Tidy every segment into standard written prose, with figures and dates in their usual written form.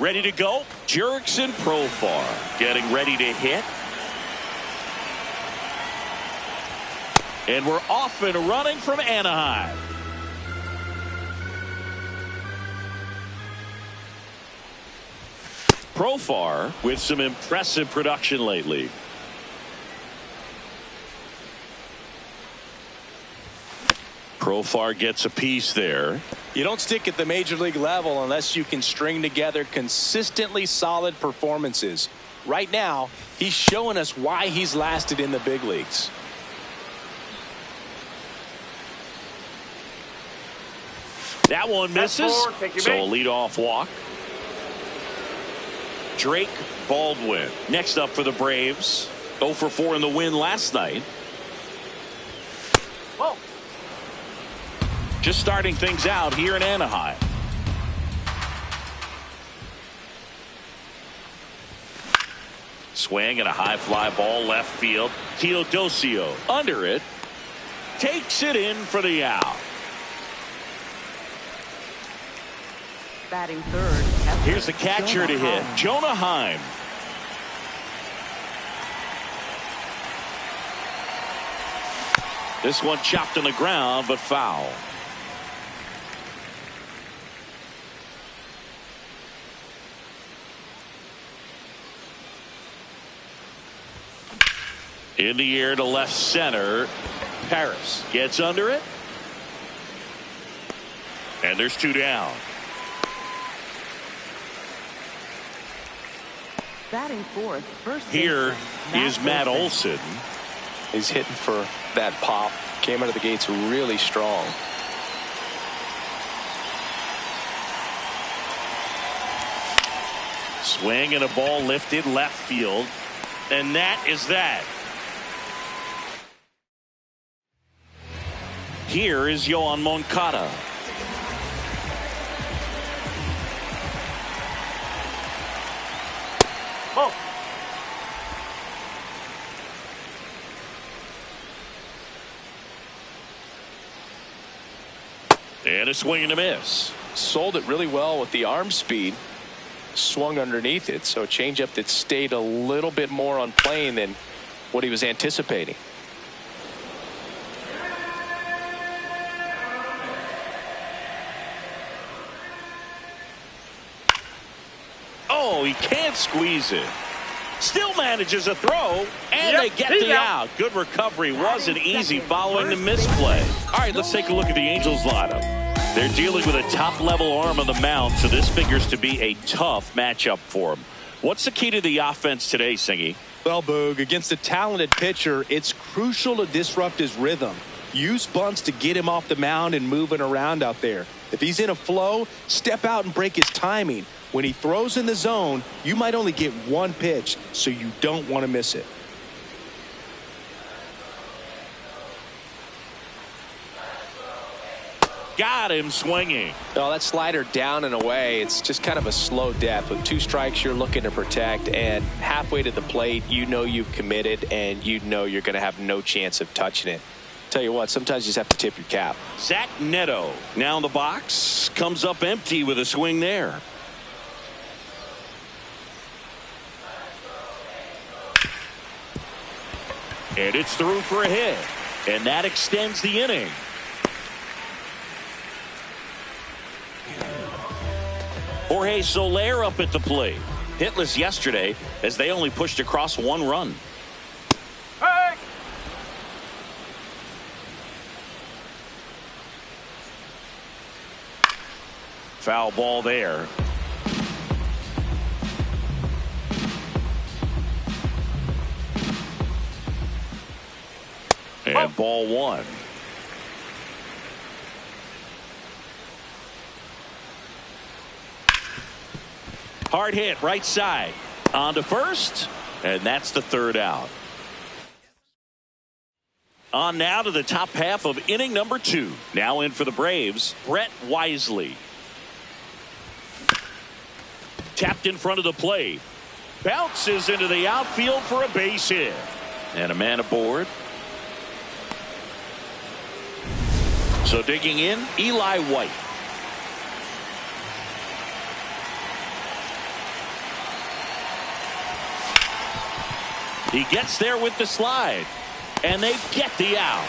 Ready to go. Jurickson Profar getting ready to hit. And we're off and running from Anaheim. Profar with some impressive production lately. Profar gets a piece there. You don't stick at the major league level unless you can string together consistently solid performances. Right now, he's showing us why he's lasted in the big leagues. That one misses, so a leadoff walk. Drake Baldwin next up for the Braves. 0 for 4 in the win last night. Whoa. Just starting things out here in Anaheim. Swing and a high fly ball left field. Teodosio under it. Takes it in for the out. Batting third. Here's the catcher to hit. Jonah Heim. This one chopped on the ground, but foul. In the air to left center. Paris gets under it. And there's 2 down. Batting fourth. First here is Matt Olson. He's hitting for that pop. Came out of the gates really strong. Swing and a ball lifted left field. And that is that. Here is Yoan Moncada. Oh. And a swing and a miss. Sold it really well with the arm speed. Swung underneath it, so a changeup that stayed a little bit more on plane than what he was anticipating. Oh, he can't squeeze it. Still manages a throw, and they get the out. Good recovery. Wasn't easy following the misplay. All right, let's take a look at the Angels lineup. They're dealing with a top-level arm on the mound, so this figures to be a tough matchup for them. What's the key to the offense today, Singy? Well, Boog, against a talented pitcher, it's crucial to disrupt his rhythm. Use bunts to get him off the mound and moving around out there. If he's in a flow, step out and break his timing. When he throws in the zone, you might only get one pitch, so you don't want to miss it. Got him swinging. Oh, that slider down and away. It's just kind of a slow death. With 2 strikes, you're looking to protect, and halfway to the plate, you know you've committed, and you know you're going to have no chance of touching it. Tell you what, sometimes you just have to tip your cap. Zach Neto now in the box. Comes up empty with a swing there. And it's through for a hit. And that extends the inning. Jorge Soler up at the plate. Hitless yesterday as they only pushed across 1 run. Hey. Foul ball there. And ball 1. Hard hit right side. On to first. And that's the 3rd out. On now to the top half of inning number 2. Now in for the Braves, Brett Wisely. Tapped in front of the plate. Bounces into the outfield for a base hit. And a man aboard. So digging in, Eli White. He gets there with the slide, and they get the out.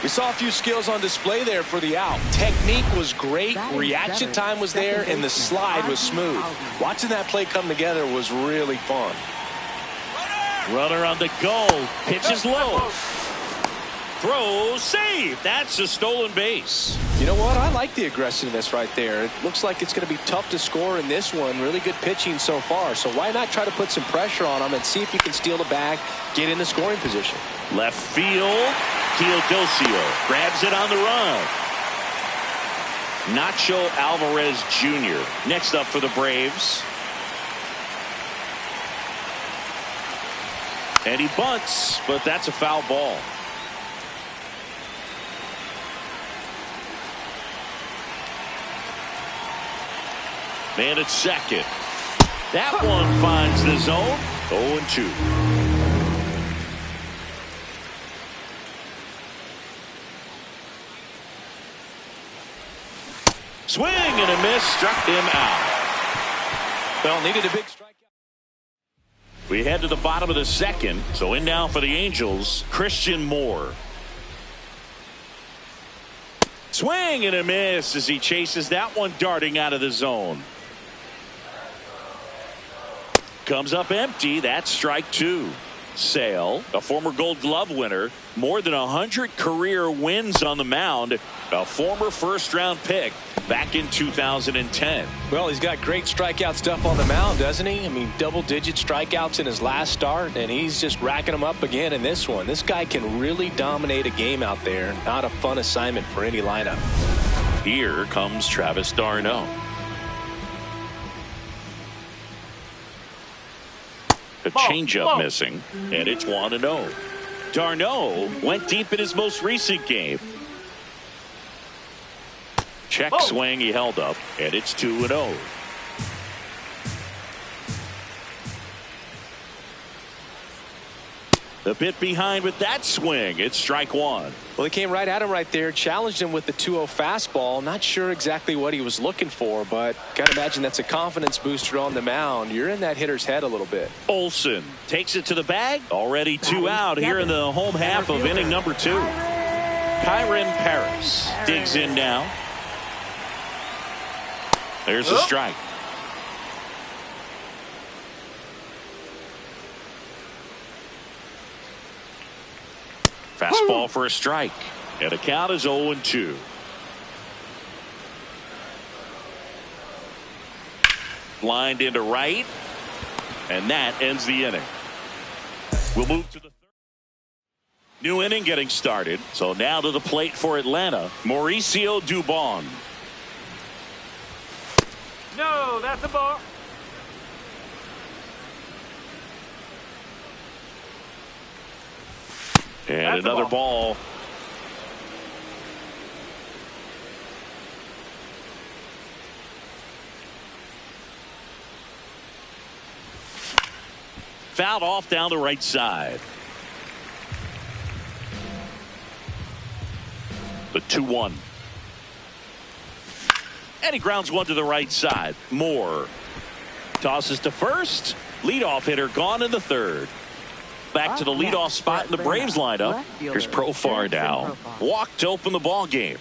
We saw a few skills on display there for the out. Technique was great, reaction time was there, and the slide was smooth. Watching that play come together was really fun. Runner on the go, pitches low. Throw, save. That's a stolen base. You know what? I like the aggressiveness right there. It looks like it's going to be tough to score in this one. Really good pitching so far. So why not try to put some pressure on him and see if you can steal the bag, get in the scoring position. Left field, Teodosio grabs it on the run. Nacho Alvarez Jr. next up for the Braves. And he bunts, but that's a foul ball. Man at second. That one finds the zone. 0-2. Swing and a miss, struck him out. Well, needed a big strikeout. We head to the bottom of the second. So in now for the Angels, Christian Moore. Swing and a miss as he chases that one darting out of the zone. Comes up empty. That's strike two. Sale, a former Gold Glove winner, more than 100 career wins on the mound, a former first-round pick back in 2010. Well, he's got great strikeout stuff on the mound, doesn't he? I mean, double-digit strikeouts in his last start, and he's just racking them up again in this one. This guy can really dominate a game out there. Not a fun assignment for any lineup. Here comes Travis d'Arnaud. A changeup missing, and it's 1-0. d'Arnaud went deep in his most recent game. Check swing, he held up, and it's 2-0. A bit behind with that swing. It's strike one. Well, he came right at him right there, challenged him with the 2-0 fastball. Not sure exactly what he was looking for, but gotta imagine that's a confidence booster on the mound. You're in that hitter's head a little bit. Olson takes it to the bag. Already two out here in the home half of inning number 2. Kyren Paris digs in now. There's a strike. Fastball for a strike. And the count is 0-2. Lined into right. And that ends the inning. We'll move to the third. New inning getting started. So now to the plate for Atlanta, Mauricio Dubon. No, that's a ball. And that's another ball. Fouled off down the right side. The 2-1. And he grounds one to the right side. Moore tosses to first. Leadoff hitter gone in the third. Back to the leadoff spot in the Braves lineup. Here's Profar now. Walk to open the ball game.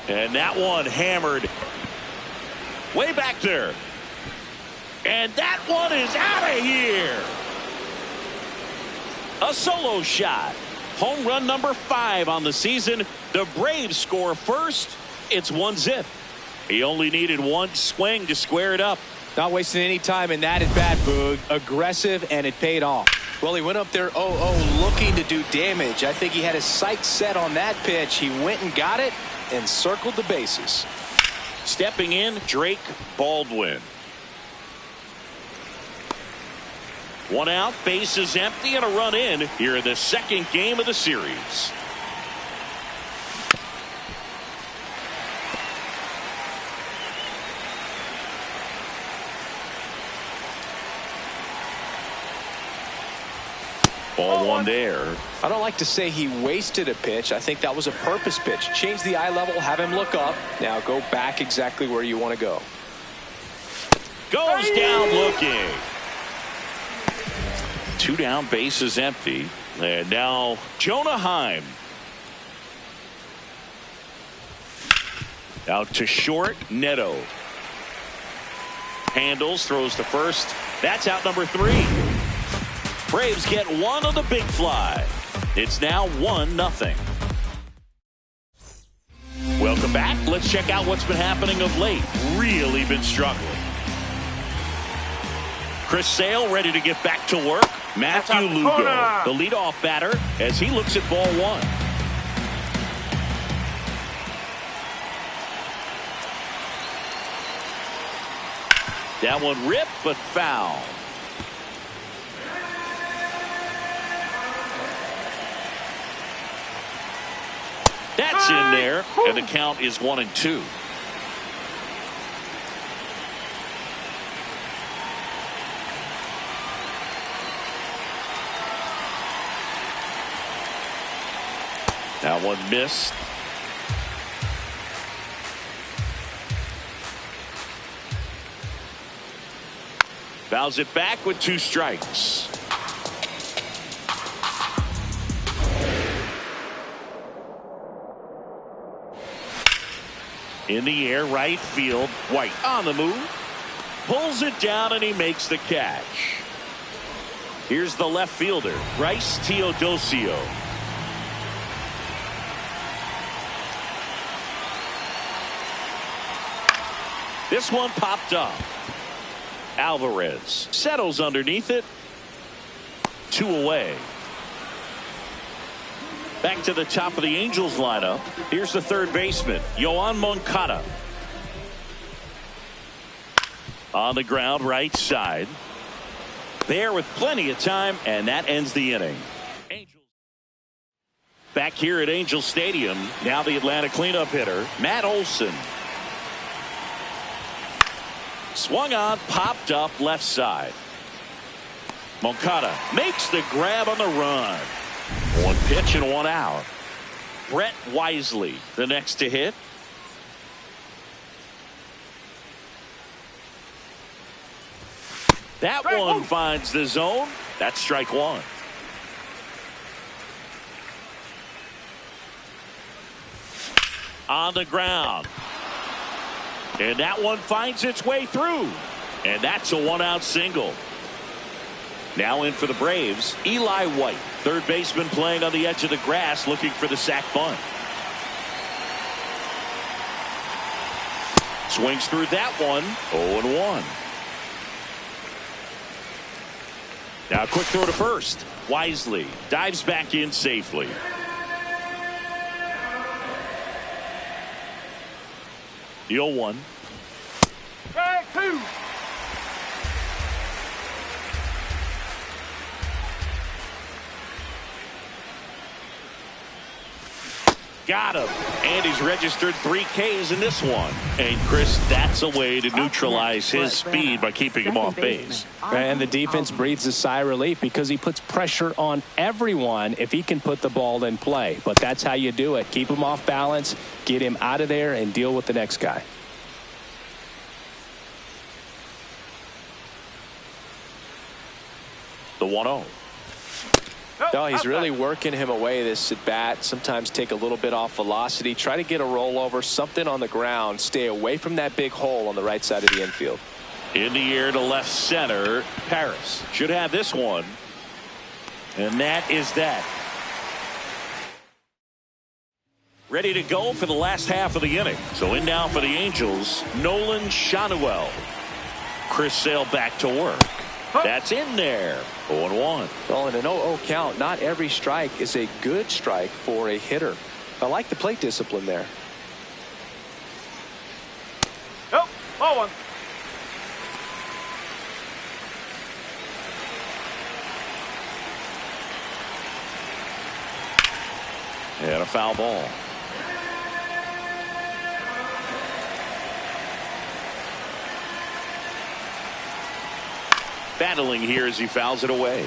And that one hammered way back there. And that one is out of here. A solo shot. Home run number 5 on the season. The Braves score first. It's 1-0. He only needed one swing to square it up. Not wasting any time in that at bat, Boog. Aggressive, and it paid off. Well, he went up there 0-0 looking to do damage. I think he had his sights set on that pitch. He went and got it and circled the bases. Stepping in, Drake Baldwin. One out, base is empty, and a run in here in the second game of the series. Ball one there. I don't like to say he wasted a pitch. I think that was a purpose pitch. Change the eye level, have him look up. Now go back exactly where you want to go. Goes down looking. 2 down, bases empty. And now Jonah Heim. Out to short, Neto. Handles, throws to first. That's out number 3. Braves get one on the big fly. It's now 1-0. Welcome back. Let's check out what's been happening of late. Really been struggling. Chris Sale ready to get back to work. Matthew Lugo, the leadoff batter, as he looks at ball 1. That one ripped, but foul. That's in there, and the count is 1-2. That one missed. Fouls it back with 2 strikes. In the air, right field. White on the move. Pulls it down, and he makes the catch. Here's the left fielder, Bryce Teodosio. This one popped up. Alvarez settles underneath it. 2 away. Back to the top of the Angels lineup. Here's the third baseman, Yoan Moncada. On the ground, right side. There with plenty of time, and that ends the inning. Angels. Back here at Angel Stadium, now the Atlanta cleanup hitter, Matt Olson. Swung on, popped up left side. Moncada makes the grab on the run. 1 pitch and 1 out. Brett Wisely, the next to hit. That one finds the zone. That's strike 1. On the ground. And that one finds its way through. And that's a 1-out single. Now in for the Braves, Eli White, third baseman playing on the edge of the grass, looking for the sac bunt. Swings through that one. 0-1. Now a quick throw to first. Wisely dives back in safely. The 0-1. Strike 2. Got him. And he's registered 3 Ks in this one. And Chris, that's a way to neutralize his speed by keeping him off base. And the defense breathes a sigh of relief because he puts pressure on everyone if he can put the ball in play. But that's how you do it. Keep him off balance, get him out of there, and deal with the next guy. The 1-0. No, he's really working him away this at bat. Sometimes take a little bit off velocity. Try to get a rollover, something on the ground. Stay away from that big hole on the right side of the infield. In the air to left center. Paris should have this one. And that is that. Ready to go for the last half of the inning. So in now for the Angels, Nolan Schanuel. Chris Sale back to work. That's in there. 0-1. Well, in an 0-0 count, not every strike is a good strike for a hitter. I like the plate discipline there. Nope. 0-1. And a foul ball. Battling here as he fouls it away.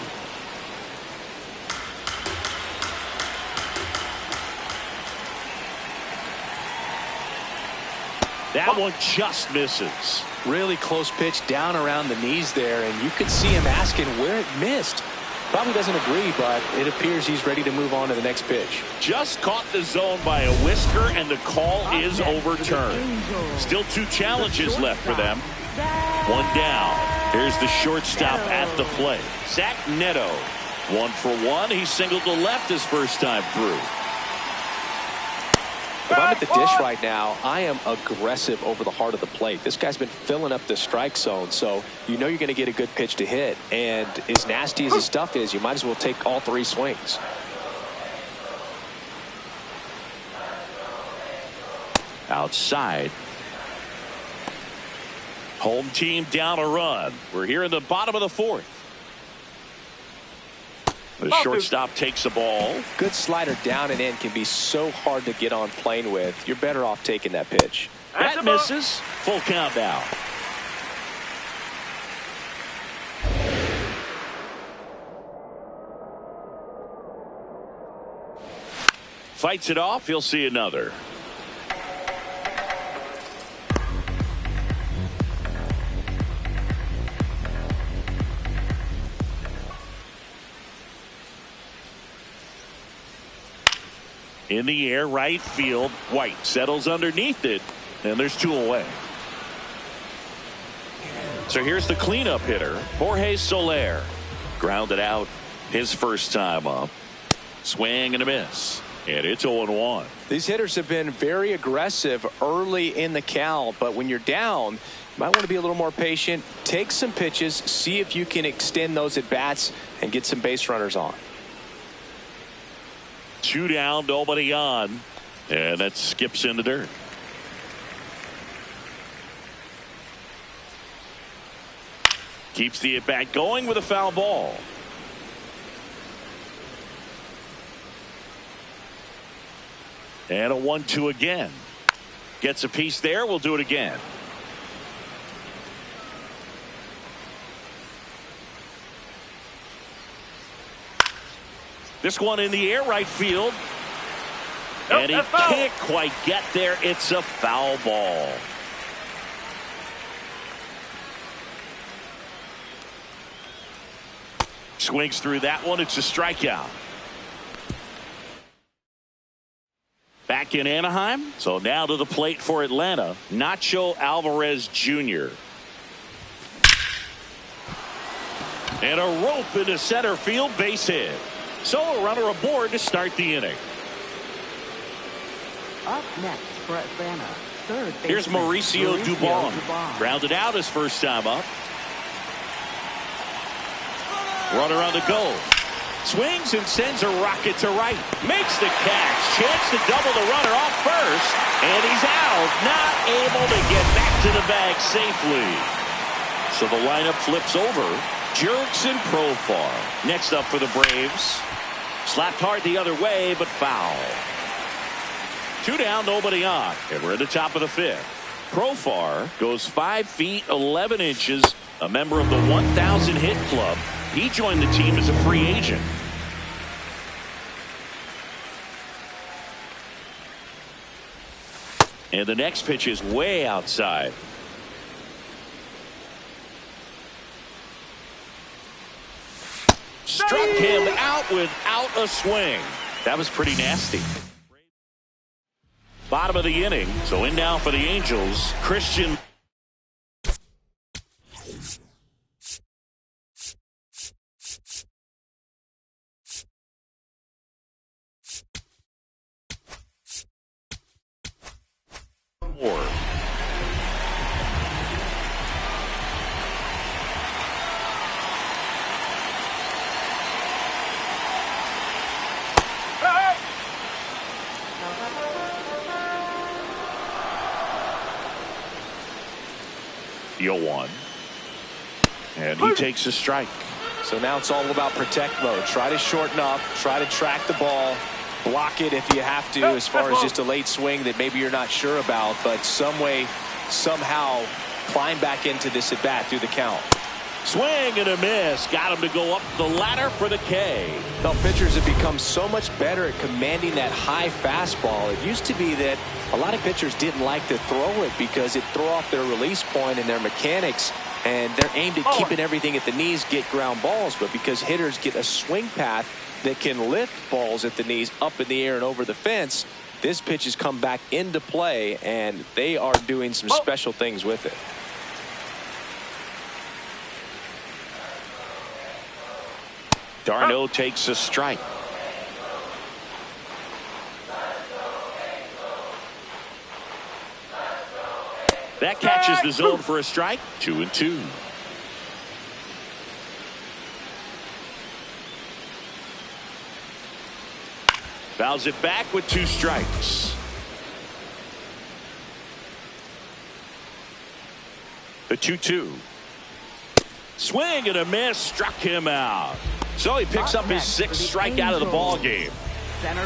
That one just misses. Really close pitch down around the knees there, and you could see him asking where it missed. Probably doesn't agree, but it appears he's ready to move on to the next pitch. Just caught the zone by a whisker, and the call is overturned. Still 2 challenges left for them. 1 down. Here's the shortstop at the plate. Zach Neto. 1 for 1. He singled to left his first time through. If I'm at the dish right now, I am aggressive over the heart of the plate. This guy's been filling up the strike zone, so you know you're going to get a good pitch to hit. And as nasty as his stuff is, you might as well take all 3 swings. Outside. Home team down a run. We're here in the bottom of the 4th. The shortstop takes the ball. Good slider down and in can be so hard to get on plane with. You're better off taking that pitch. That misses. Full count now. Fights it off. He'll see another. In the air, right field. White settles underneath it, and there's 2 away. So here's the cleanup hitter, Jorge Soler. Grounded out his first time up. Swing and a miss, and it's 0-1. These hitters have been very aggressive early in the count, but when you're down, you might want to be a little more patient. Take some pitches, see if you can extend those at bats and get some base runners on. 2 down, nobody on, and that skips in the dirt. Keeps the at-bat going with a foul ball. And a 1-2 again. Gets a piece there. We'll do it again. This one in the air, right field. And he can't quite get there. It's a foul ball. Swings through that one. It's a strikeout. Back in Anaheim. So now to the plate for Atlanta, Nacho Alvarez Jr. And a rope into center field, base hit. So a runner aboard to start the inning. Up next for Atlanta, third baseman Here's Mauricio Dubon. Grounded out his first time up. Runner on the go. Swings and sends a rocket to right. Makes the catch. Chance to double the runner off first. And he's out. Not able to get back to the bag safely. So the lineup flips over. Jurickson Profar. Next up for the Braves. Slapped hard the other way, but foul. 2 down, nobody on. And we're at the top of the 5th. Profar goes 5 feet 11 inches. A member of the 1,000 hit club. He joined the team as a free agent. And the next pitch is way outside. Struck him out without a swing. That was pretty nasty. Bottom of the inning. So in now for the Angels, Christian. The 0-1. And he takes a strike. So now it's all about protect mode. Try to shorten up, try to track the ball, block it if you have to, as far as just a late swing that maybe you're not sure about, but some way, somehow climb back into this at bat through the count. Swing and a miss. Got him to go up the ladder for the K. Well, pitchers have become so much better at commanding that high fastball. It used to be that a lot of pitchers didn't like to throw it because it threw off their release point and their mechanics, and they're aimed at keeping everything at the knees, get ground balls. But because hitters get a swing path that can lift balls at the knees up in the air and over the fence, this pitch has come back into play, and they are doing some special things with it. d'Arnaud takes a strike. That catches the zone for a strike. 2-2. Fouls it back with 2 strikes. The 2-2. Swing and a miss. Struck him out. So he picks up his 6th strikeout of the ball game.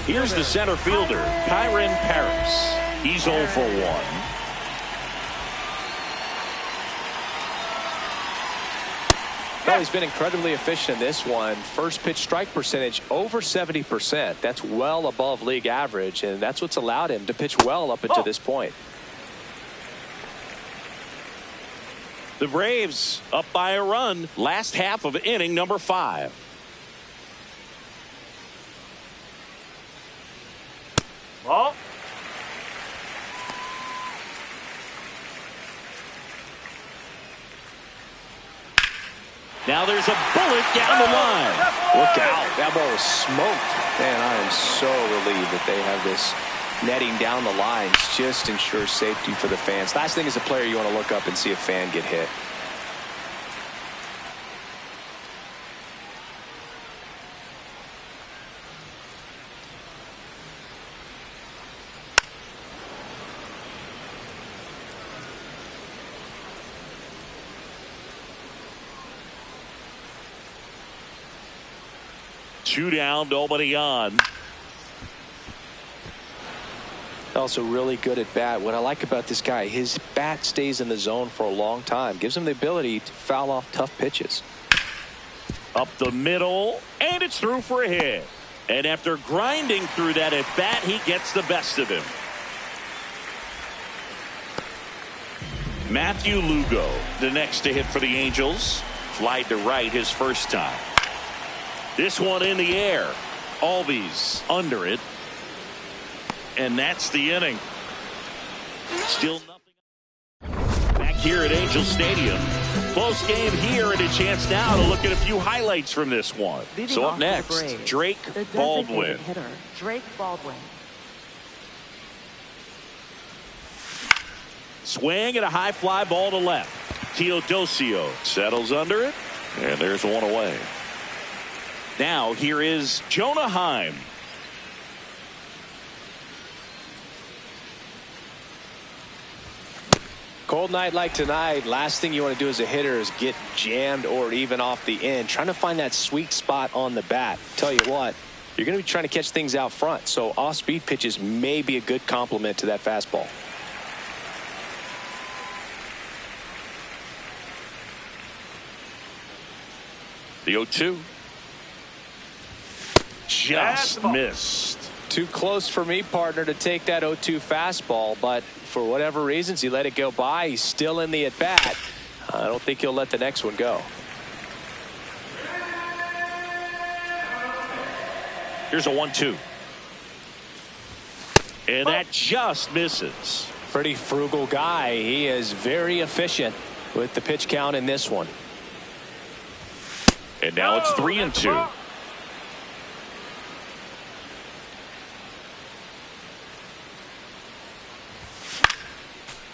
Here's the center fielder, Kyren Paris. He's 0 for 1. Well, he's been incredibly efficient in this one. First pitch strike percentage over 70%. That's well above league average, and that's what's allowed him to pitch well up until this point. The Braves up by a run. Last half of inning number 5. Ball. Now there's a bullet down the line. Look out. That ball was smoked. Man, I am so relieved that they have this netting down the lines. Just ensures safety for the fans. Last thing as a player, you want to look up and see a fan get hit. Two down, nobody on. Also really good at bat. What I like about this guy, his bat stays in the zone for a long time. Gives him the ability to foul off tough pitches. Up the middle, and it's through for a hit. And after grinding through that at bat, he gets the best of him. Matthew Lugo, the next to hit for the Angels. Flied to right his first time. This one in the air. Albies under it. And that's the inning. Still nothing. Back here at Angel Stadium. Close game here, and a chance now to look at a few highlights from this one. So up next, Drake Baldwin. Hitter, Drake Baldwin. Swing and a high fly ball to left. Teodosio settles under it, and there's one away. Now here is Jonah Heim. Cold night like tonight, last thing you want to do as a hitter is get jammed or even off the end. Trying to find that sweet spot on the bat. Tell you what, you're going to be trying to catch things out front, so off-speed pitches may be a good complement to that fastball. The 0-2. Just missed. Too close for me, partner, to take that 0-2 fastball, but for whatever reasons, he let it go by. He's still in the at-bat. I don't think he'll let the next one go. Here's a 1-2. And that just misses. Pretty frugal guy. He is very efficient with the pitch count in this one. And now it's 3-2.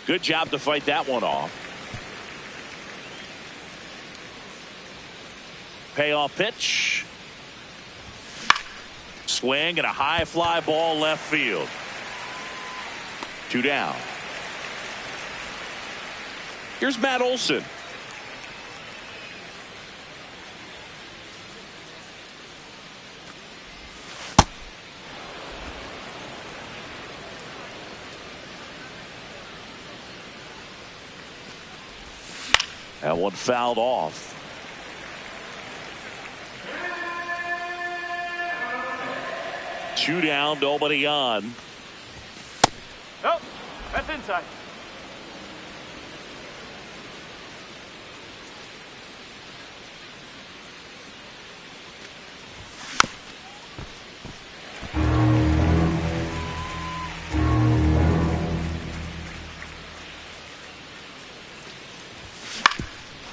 Good job to fight that one off. Payoff pitch. Swing and a high fly ball left field. 2 down. Here's Matt Olson. That one fouled off. 2 down, nobody on. Nope, that's inside.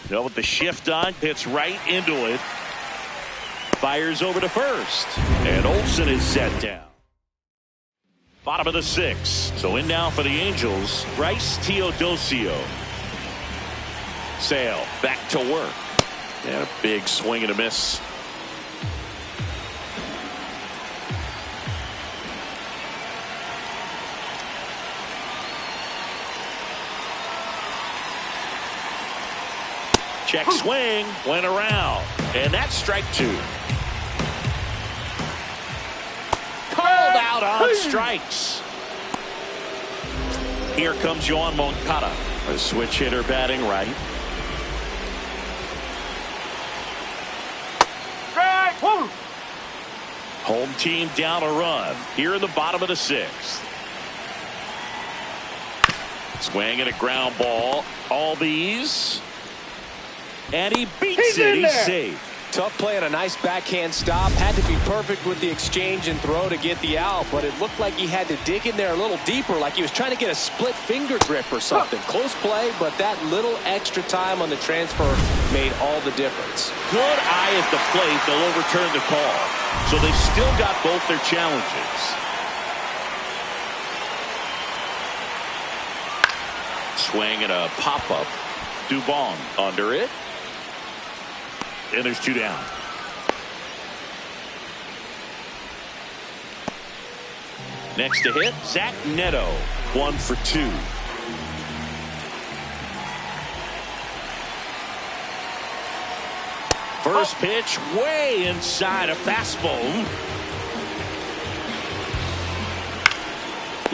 Well, with the shift on, hits right into it. Fires over to first. And Olsen is set down. Bottom of the 6th. So in now for the Angels, Bryce Teodosio. Sale back to work. And a big swing and a miss. Check swing, went around, and that's strike 2. Called out on strikes. Here comes Yoan Moncada, a switch hitter batting right. Strike, woo! Home team down a run here in the bottom of the 6th. Swing and a ground ball. Albies. And he beats it. He's safe. Tough play and a nice backhand stop. Had to be perfect with the exchange and throw to get the out, but it looked like he had to dig in there a little deeper, like he was trying to get a split finger grip or something. Close play, but that little extra time on the transfer made all the difference. Good eye at the plate. They'll overturn the call. So they've still got both their challenges. Swing and a pop-up. Dubon under it. And there's 2 down. Next to hit, Zach Neto. 1 for 2. First pitch way inside a fastball.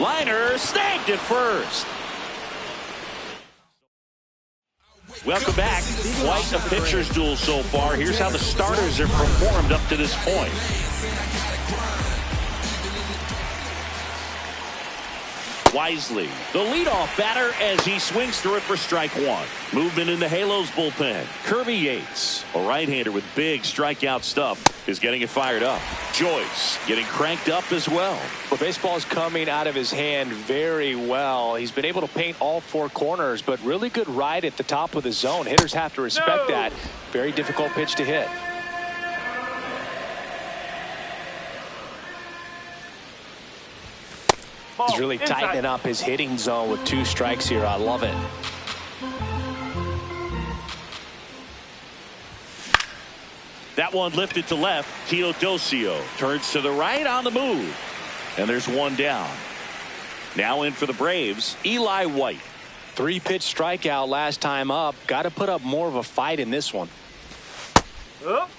Liner snagged at first. Welcome back. Quite a pitcher's duel so far. Here's how the starters have performed up to this point. Wisely, the leadoff batter as he swings through it for strike 1. Movement in the Halos bullpen. Kirby Yates, a right-hander with big strikeout stuff, is getting it fired up. Joyce getting cranked up as well. Well, baseball is coming out of his hand very well. He's been able to paint all 4 corners, but really good ride at the top of the zone. Hitters have to respect that. Very difficult pitch to hit. He's really tightening up his hitting zone with 2 strikes here. I love it. That one lifted to left. Teodosio turns to the right on the move. And there's 1 down. Now in for the Braves, Eli White. 3-pitch strikeout last time up. Got to put up more of a fight in this one. Up.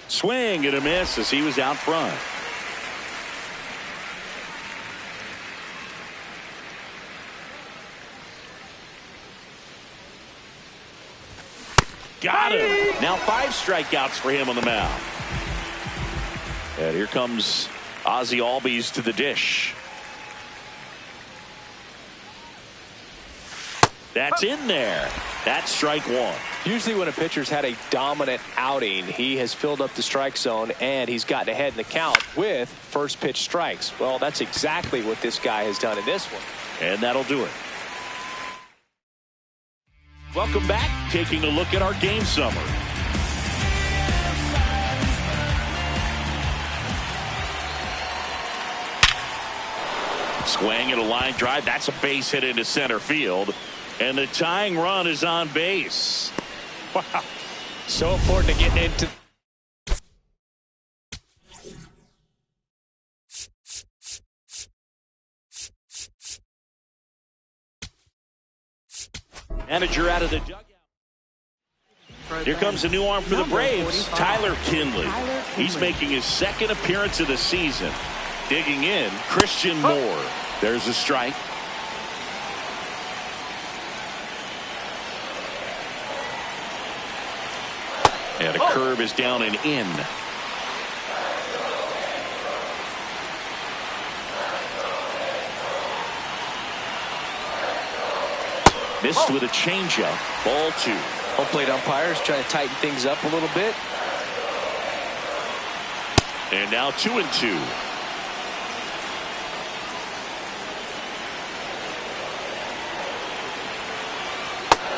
Swing and a miss as he was out front. Got him. Now 5 strikeouts for him on the mound. And here comes Ozzie Albies to the dish. That's in there. That's strike 1. Usually when a pitcher's had a dominant outing, he has filled up the strike zone and he's gotten ahead in the count with first pitch strikes. Well, that's exactly what this guy has done in this one. And that'll do it. Welcome back. Taking a look at our game summary. Swing and a line drive. That's a base hit into center field. And the tying run is on base. Wow. So important to get into. Manager out of the dugout. Here comes a new arm for the Braves, Tyler Kinley. He's making his 2nd appearance of the season. Digging in, Christian Moore. There's a strike. And a curve is down and in. Missed with a changeup. Ball 2. Home plate umpires trying to tighten things up a little bit. And now 2-2.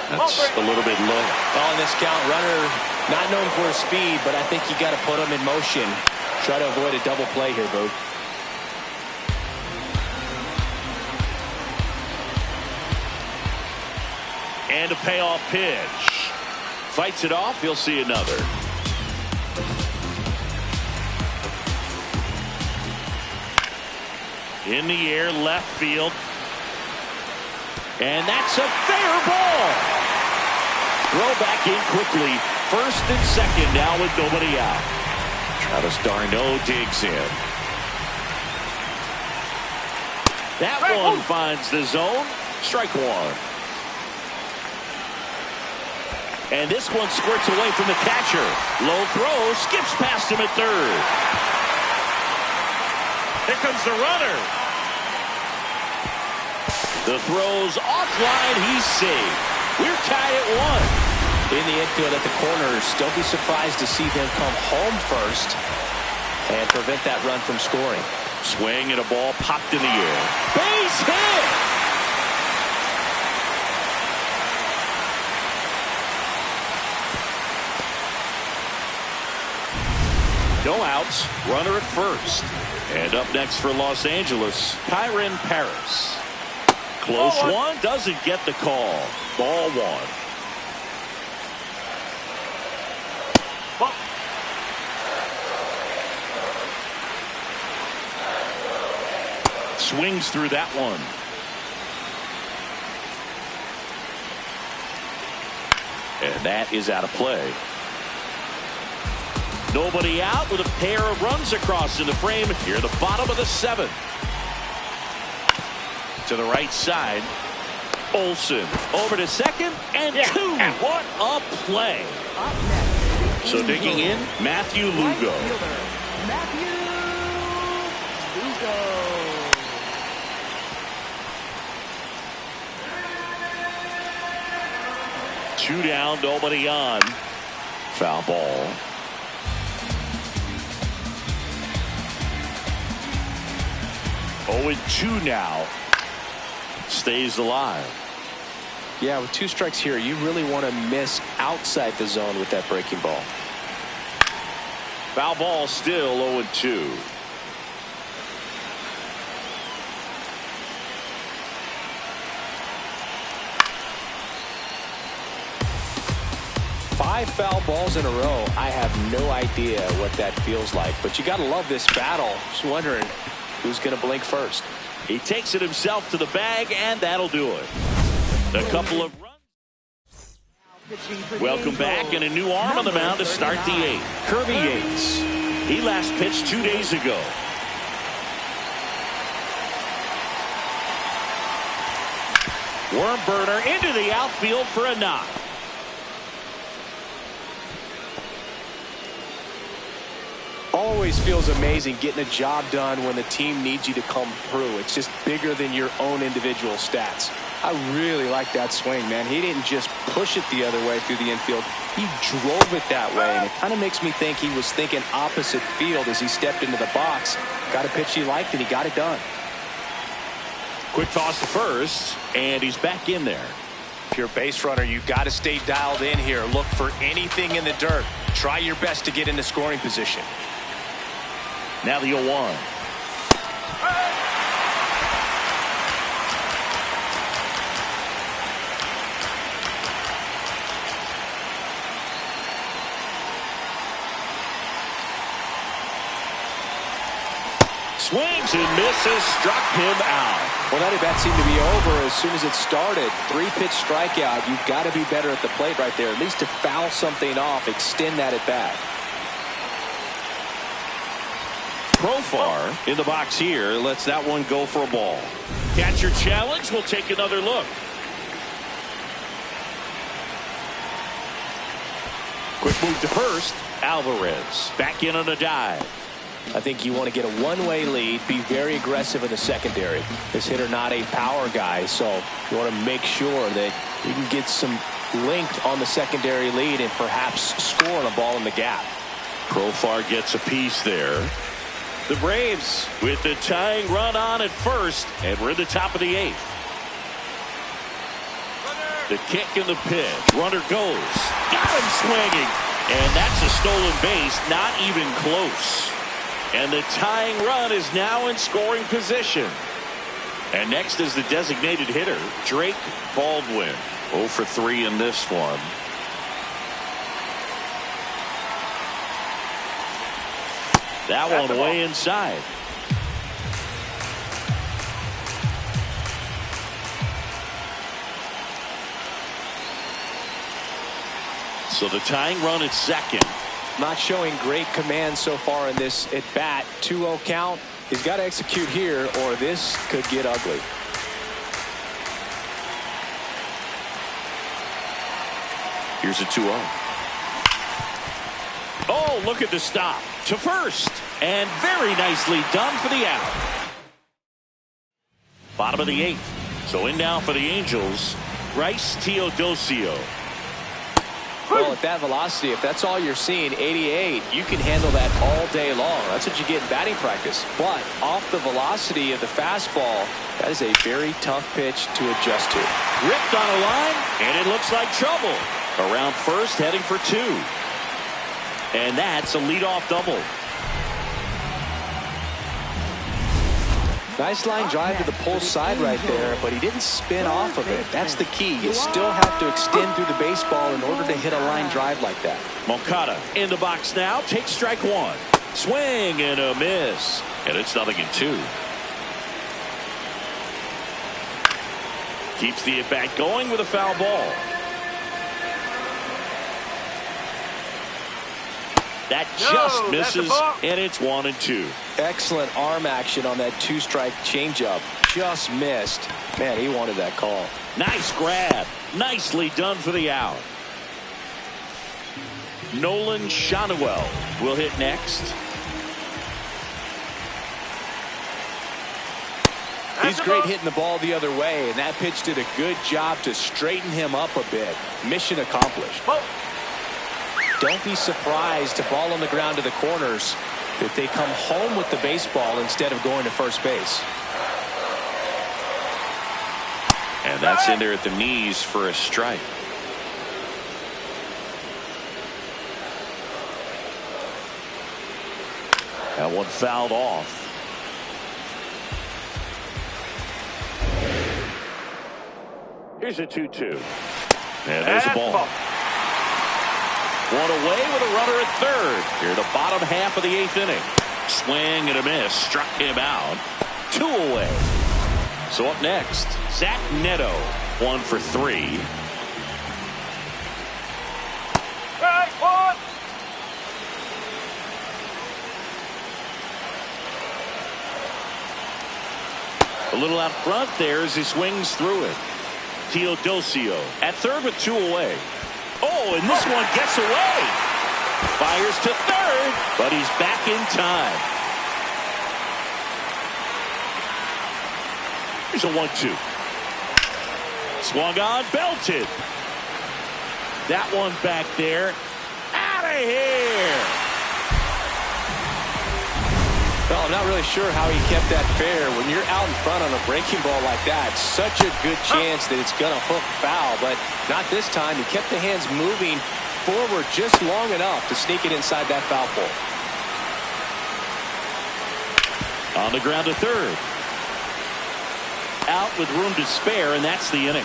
That's a little bit low. On this count, runner not known for his speed, but I think you got to put him in motion. Try to avoid a double play here, Boog. And a payoff pitch. Fights it off. He'll see another. In the air, left field. And that's a fair ball. Throw back in quickly. First and second now with nobody out. Travis d'Arnaud digs in. That one finds the zone. Strike 1. And this one squirts away from the catcher. Low throw, skips past him at third. Here comes the runner. The throw's offline. He's safe. We're tied at 1. In the infield at the corners, don't be surprised to see them come home first and prevent that run from scoring. Swing and a ball popped in the air. Base hit! No outs. Runner at first. And up next for Los Angeles, Kyren Paris. Close one. Doesn't get the call. Ball 1. Swings through that one. And that is out of play. Nobody out with a pair of runs across in the frame here at the bottom of the 7th. To the right side. Olson over to second and 2. What a play. So digging in, Matthew Lugo. Matthew Lugo. 2 down, nobody on. Foul ball. Oh, and 2 now. Stays alive. Yeah, with 2 strikes here, you really want to miss outside the zone with that breaking ball. Foul ball still 0-2. Five foul balls in a row. I have no idea what that feels like, but you got to love this battle. Just wondering who's going to blink first. He takes it himself to the bag, and that'll do it. A couple of runs. Welcome back, and a new arm on the mound to start the 8th. Kirby Yates. He last pitched 2 days ago. Worm burner into the outfield for a knock. Always feels amazing getting a job done when the team needs you to come through. It's just bigger than your own individual stats. I really like that swing, man. He didn't just push it the other way through the infield. He drove it that way, and it kind of makes me think he was thinking opposite field as he stepped into the box. Got a pitch he liked, and he got it done. Quick toss to first, and he's back in there. If you're a base runner, you got to stay dialed in here. Look for anything in the dirt. Try your best to get into scoring position. Now the 0-1. Swings and misses, struck him out. Well, that at-bat seemed to be over as soon as it started. 3-pitch strikeout. You've got to be better at the plate right there, at least to foul something off, extend that at-bat. Profar in the box here lets that one go for a ball. Catcher challenge. We'll take another look. Quick move to first. Alvarez back in on a dive. I think you want to get a one-way lead, be very aggressive in the secondary. This hitter not a power guy, so you want to make sure that you can get some length on the secondary lead and perhaps score on a ball in the gap. Profar gets a piece there. The Braves with the tying run on at first, and we're in the top of the 8th. The kick and the pitch. Runner goes. Got him swinging. And that's a stolen base, not even close. And the tying run is now in scoring position. And next is the designated hitter, Drake Baldwin. 0 for 3 in this one. That one way inside. So the tying run at second. Not showing great command so far in this at bat. 2-0 count. He's got to execute here or this could get ugly. Here's a 2-0. Oh, look at the stop to first, and very nicely done for the out. Bottom of the 8th. So in now for the Angels, Bryce Teodosio. Well, at that velocity, if that's all you're seeing, 88, you can handle that all day long. That's what you get in batting practice. But off the velocity of the fastball, that is a very tough pitch to adjust to. Ripped on a line, and it looks like trouble. Around first, heading for 2. And that's a leadoff double. Nice line drive to the pull side right there, but he didn't spin off of it. That's the key. You still have to extend through the baseball in order to hit a line drive like that. Moncada in the box now. Takes strike 1. Swing and a miss. And it's 0-2. Keeps the at-bat going with a foul ball. That just misses, and it's 1-2. Excellent arm action on that 2-strike changeup. Just missed. Man, he wanted that call. Nice grab. Nicely done for the out. Nolan Schanuel will hit next. He's great hitting the ball the other way, and that pitch did a good job to straighten him up a bit. Mission accomplished. Don't be surprised to ball on the ground to the corners that they come home with the baseball instead of going to first base. And that's in there at the knees for a strike. That one fouled off. Here's a 2-2. And there's a ball. One away with a runner at third. Here the bottom half of the 8th inning. Swing and a miss. Struck him out. 2 away. So up next, Zach Neto. 1 for 3. A little out front there as he swings through it. Teodosio at third with 2 away. Oh, and this one gets away. Fires to third, but he's back in time. Here's a 1-2. Swung on, belted. That one back there. Out of here. Well, I'm not really sure how he kept that fair. When you're out in front on a breaking ball like that, such a good chance that it's going to hook foul, but not this time. He kept the hands moving forward just long enough to sneak it inside that foul pole. On the ground to third. Out with room to spare, and that's the inning.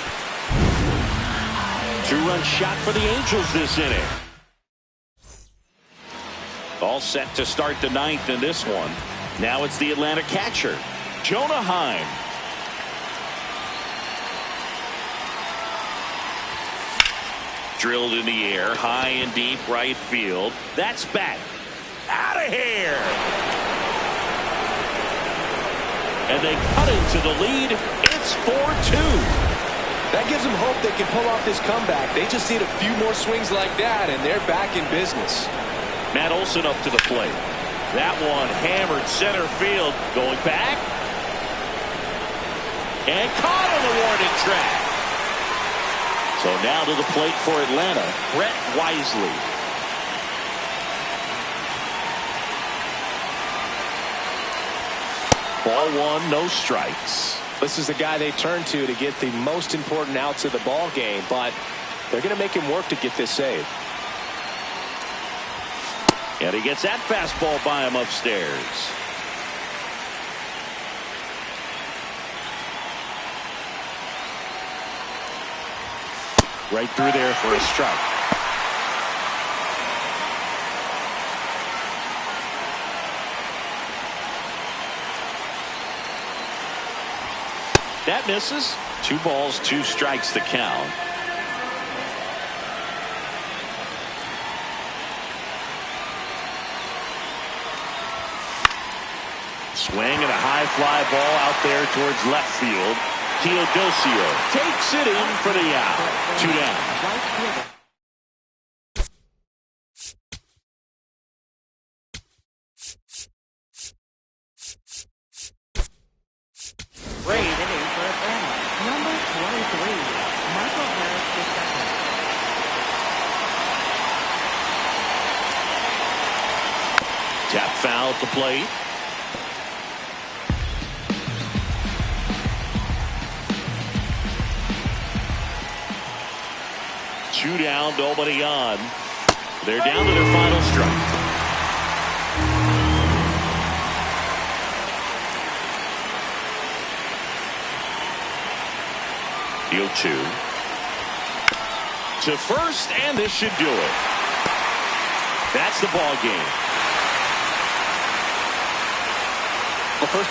2-run shot for the Angels this inning. All set to start the 9th in this one. Now it's the Atlanta catcher, Jonah Heim. Drilled in the air, high and deep right field. That's back. Out of here. And they cut into the lead. It's 4-2. That gives them hope they can pull off this comeback. They just need a few more swings like that, and they're back in business. Matt Olson up to the plate. That one hammered center field. Going back. And caught on the warning track. So now to the plate for Atlanta, Brett Wisely. Ball one, no strikes. This is the guy they turn to get the most important outs of the ball game, but they're going to make him work to get this save. And he gets that fastball by him upstairs. Right through there for a strike. That misses. 2 balls, 2 strikes the count. Swing and a high fly ball out there towards left field. Teodosio takes it in for the out. 2 down. Great inning for Atlanta. Number 23, Michael Harris II. Tap foul at the plate. Two down, nobody on. They're down to their final strike. The 0-2 to first, and this should do it. That's the ball game. The first